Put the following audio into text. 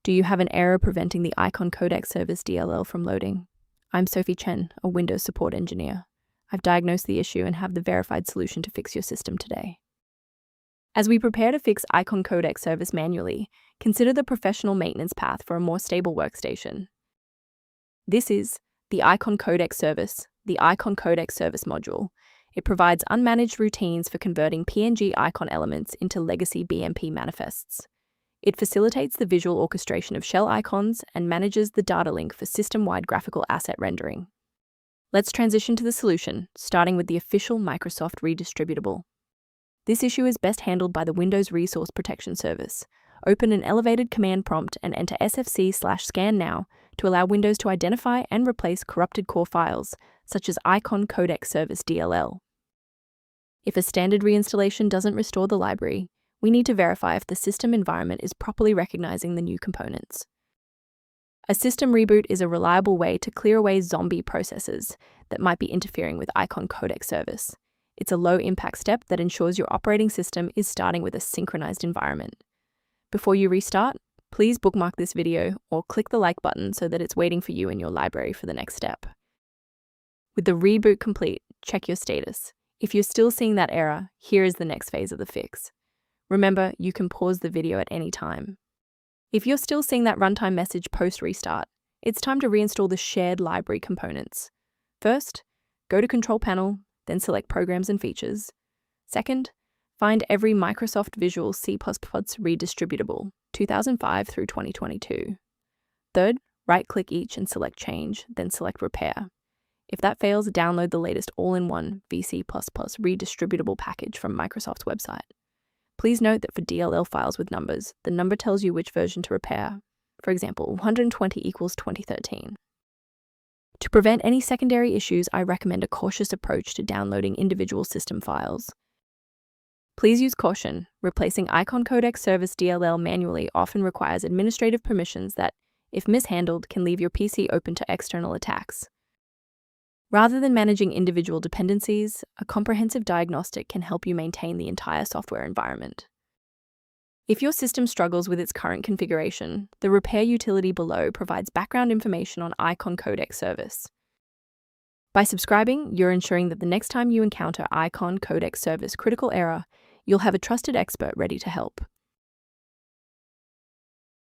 Do you have an error preventing the IconCodecService DLL from loading? I'm Sophie Chen, a Windows support engineer. I've diagnosed the issue and have the verified solution to fix your system today. As we prepare to fix IconCodecService manually, consider the professional maintenance path for a more stable workstation. This is the IconCodecService, the IconCodecService module. It provides unmanaged routines for converting PNG icon elements into legacy BMP manifests. It facilitates the visual orchestration of shell icons and manages the data link for system-wide graphical asset rendering. Let's transition to the solution, starting with the official Microsoft redistributable. This issue is best handled by the Windows Resource Protection Service. Open an elevated command prompt and enter sfc/scan now to allow Windows to identify and replace corrupted core files, such as IconCodecService.dll. If a standard reinstallation doesn't restore the library, we need to verify if the system environment is properly recognizing the new components. A system reboot is a reliable way to clear away zombie processes that might be interfering with IconCodecService. It's a low-impact step that ensures your operating system is starting with a synchronized environment. Before you restart, please bookmark this video or click the like button so that it's waiting for you in your library for the next step. With the reboot complete, check your status. If you're still seeing that error, here is the next phase of the fix. Remember, you can pause the video at any time. If you're still seeing that runtime message post-restart, it's time to reinstall the shared library components. First, go to Control Panel, then select Programs and Features. Second, find every Microsoft Visual C++ redistributable, 2005 through 2022. Third, right-click each and select Change, then select Repair. If that fails, download the latest all-in-one VC++ redistributable package from Microsoft's website. Please note that for DLL files with numbers, the number tells you which version to repair. For example, 120 equals 2013. To prevent any secondary issues, I recommend a cautious approach to downloading individual system files. Please use caution. Replacing IconCodecService.dll manually often requires administrative permissions that, if mishandled, can leave your PC open to external attacks. Rather than managing individual dependencies, a comprehensive diagnostic can help you maintain the entire software environment. If your system struggles with its current configuration, the repair utility below provides background information on IconCodecService. By subscribing, you're ensuring that the next time you encounter IconCodecService critical error, you'll have a trusted expert ready to help.